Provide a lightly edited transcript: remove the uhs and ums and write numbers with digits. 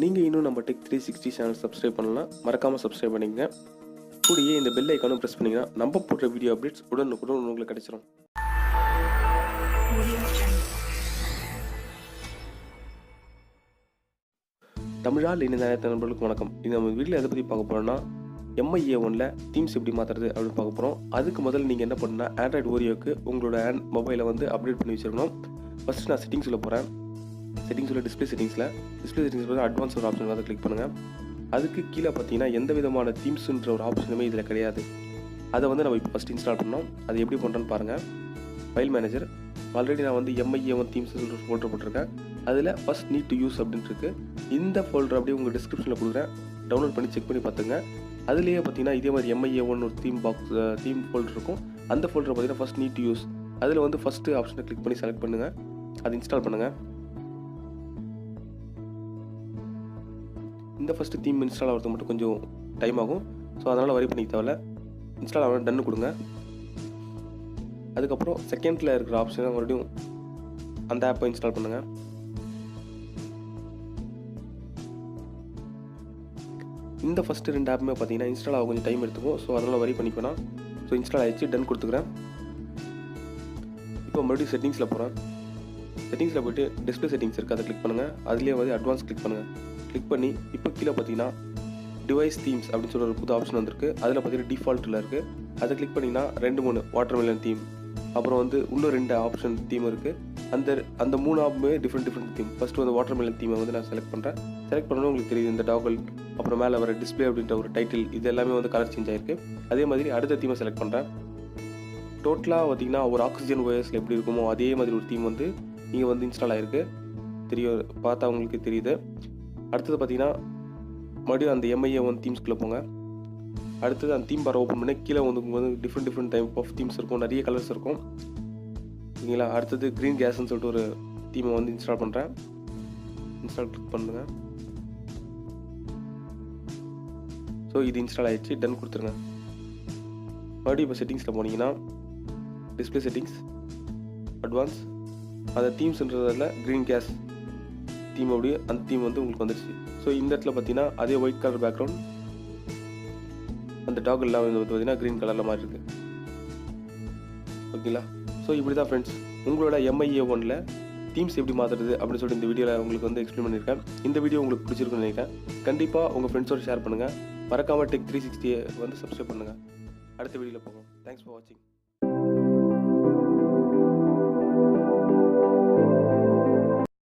நீங்கள் இன்னும் நம்ம டெக் 360 சேனல் சப்ஸ்கிரைப் பண்ணலாம், மறக்காமல் சப்ஸ்கிரைப் பண்ணிக்கங்க. கூடயே இந்த பெல் ஐக்கானும் ப்ரெஸ் பண்ணிங்கன்னா நம்ம போடுற வீடியோ அப்டேட்ஸ் உடனுக்குடன் உங்களுக்கு கிடைச்சிரும். தமிழால் இணைந்த அனைத்து நண்பர்களுக்கு வணக்கம். இது நம்ம வீட்டில் எதை பற்றி பார்க்க போகிறோம்னா, MIA1ல் தீம்ஸ் எப்படி மாற்றுறது அப்படின்னு பார்க்க போகிறோம். அதுக்கு முதல்ல நீங்கள் என்ன பண்ணணும்னா, ஆண்ட்ராய்டு ஓரியோக்கு உங்களோட மொபைலை வந்து அப்டேட் பண்ணி வச்சுருக்கணும். ஃபஸ்ட்டு நான் செட்டிங்ஸில் போகிறேன். செட்டிங்ஸில் டிஸ்பிளே செட்டிங்ஸில் அட்வான்ஸ் ஒரு ஆப்ஷன் வந்து கிளிக் பண்ணுங்கள். அதுக்கு கீழே பார்த்தீங்கன்னா எந்த விதமான தீம்ஸுன்ற ஒரு ஆப்ஷனுமே இதில் கிடையாது. அதை வந்து நம்ம இப்போ ஃபஸ்ட் இன்ஸ்டால் பண்ணோம். அது எப்படி பண்ணுறோன்னு பாருங்கள். ஃபைல் மேனேஜர் ஆல்ரெடி நான் வந்து MIA1 தீம்ஸ் ஒரு ஃபோல்டர் போட்டிருக்கேன். அதில் ஃபஸ்ட் நீட் டு யூஸ் அப்படின்ட்டு இருக்குது. இந்த ஃபோல்டர் அப்படியே உங்கள் டிஸ்கிரிப்ஷனில் கொடுக்குறேன், டவுன்லோட் பண்ணி செக் பண்ணி பார்த்துங்க. அதுலேயே பார்த்தீங்கன்னா இதே மாதிரி MIA1 ஒரு தீம் ஃபோல்டர் இருக்கும். அந்த ஃபோல்டரை பார்த்தீங்கன்னா ஃபஸ்ட் நீட் டு யூஸ், அதில் வந்து ஃபஸ்ட்டு ஆப்ஷனை கிளிக் பண்ணி செலக்ட் பண்ணுங்கள். அதை இன்ஸ்டால் பண்ணுங்கள். இந்த ஃபஸ்ட்டு தீம் இன்ஸ்டால் ஆகிறது மட்டும் கொஞ்சம் டைம் ஆகும். ஸோ அதனால் வரி பண்ணிக்க தேவையில்ல. இன்ஸ்டால் ஆக டன்னு கொடுங்க. அதுக்கப்புறம் செகண்டில் இருக்கிற ஆப்ஷனை மறுபடியும் அந்த ஆப்பை இன்ஸ்டால் பண்ணுங்கள். இந்த ஃபஸ்ட்டு 2 ஆப்புமே பார்த்தீங்கன்னா இன்ஸ்டால் ஆக கொஞ்சம் டைம் எடுத்துக்கும். ஸோ அதனால் வரி பண்ணிக்கணும். ஸோ இன்ஸ்டால் ஆகிடுச்சு, டன் கொடுத்துக்கிறேன். இப்போ மறுபடியும் செட்டிங்ஸில் போகிறேன். செட்டிங்ஸில் போய்ட்டு டிஸ்பிளே செட்டிங்ஸ் இருக்குது, அதை கிளிக் பண்ணுங்கள். அதுலேயே வந்து அட்வான்ஸ் கிளிக் பண்ணுங்கள். கிளிக் பண்ணி இப்போ கீழே பார்த்தீங்கன்னா டிவைஸ் தீம்ஸ் அப்படின்னு சொல்லி ஒரு புது ஆப்ஷன் வந்திருக்கு. அதில் பார்த்தீங்கன்னா டிஃபால்ட்டில் இருக்குது. அதை கிளிக் பண்ணிங்கன்னா 2-3 வாட்டர்மெலன் தீம், அப்புறம் வந்து இன்னும் 2 ஆப்ஷன் தீம் இருக்குது. அந்த 3 ஆப்புமே டிஃப்ரெண்ட் தீம். ஃபஸ்ட்டு வந்து வாட்டர்மெலன் தீமை வந்து நான் செலக்ட் பண்ணுறேன். செலக்ட் பண்ணணும் உங்களுக்கு தெரியுது, இந்த டாகல் அப்புறம் மேலே வர டிஸ்பிளே அப்படின்ற ஒரு டைட்டில், இது எல்லாமே வந்து கலர் சேஞ்ச் ஆகிருக்கு. அதே மாதிரி அடுத்த தீமை செலக்ட் பண்ணுறேன். டோட்டலாக பார்த்தீங்கன்னா ஒரு ஆக்சிஜன் ஓஎஸில் எப்படி இருக்குமோ அதே மாதிரி ஒரு தீம் வந்து இங்கே வந்து இன்ஸ்டால் ஆகிருக்கு. பார்த்தா உங்களுக்கு தெரியுது. அடுத்தது பார்த்தீங்கன்னா மறுபடியும் அந்த MIA1 தீம்ஸ்குள்ளே போங்க. அடுத்தது அந்த தீம் பாரை ஓப்பன் பண்ணி கீழே வந்து டிஃப்ரெண்ட் டைப் ஆஃப் தீம்ஸ் இருக்கும், நிறைய கலர்ஸ் இருக்கும் ஓகேங்களா. அடுத்தது க்ரீன் கேஸ்ன்னு சொல்லிட்டு ஒரு தீமை வந்து இன்ஸ்டால் பண்ணுறேன். இன்ஸ்டால் கிளிக் பண்ணுங்க. ஸோ இது இன்ஸ்டால் ஆகிடுச்சு, டன் கொடுத்துருங்க. மறுபடியும் இப்போ செட்டிங்ஸில் போனீங்கன்னா டிஸ்பிளே செட்டிங்ஸ், அட்வான்ஸ், அந்த தீம்ஸ்ன்றதில் க்ரீன் கேஸ் தீம் அப்படியே அந்த தீம் வந்து உங்களுக்கு வந்துடுச்சு. ஸோ இந்த இடத்துல பார்த்தீங்கன்னா அதே ஒயிட் கலர் பேக்ரவுண்ட், அந்த டாக் எல்லாம் வந்து பார்த்தீங்கன்னா க்ரீன் கலரில் மாதிரி இருக்குது ஓகேங்களா. ஸோ இப்படி தான் ஃப்ரெண்ட்ஸ் உங்களோட MIA1ல் தீம்ஸ் எப்படி மாற்றுறது அப்படின்னு சொல்லிட்டு இந்த வீடியோவில் உங்களுக்கு வந்து எக்ஸ்பிளைன் பண்ணியிருக்கேன். இந்த வீடியோ உங்களுக்கு பிடிச்சிருக்குன்னு நினைக்கிறேன். கண்டிப்பாக உங்கள் ஃப்ரெண்ட்ஸோடு ஷேர் பண்ணுங்கள். மறக்காமல் டெக் 360 வந்து சப்ஸ்கிரைப் பண்ணுங்கள். அடுத்த வீடியோவில் போகும். தேங்க்ஸ் ஃபார் வாட்சிங்.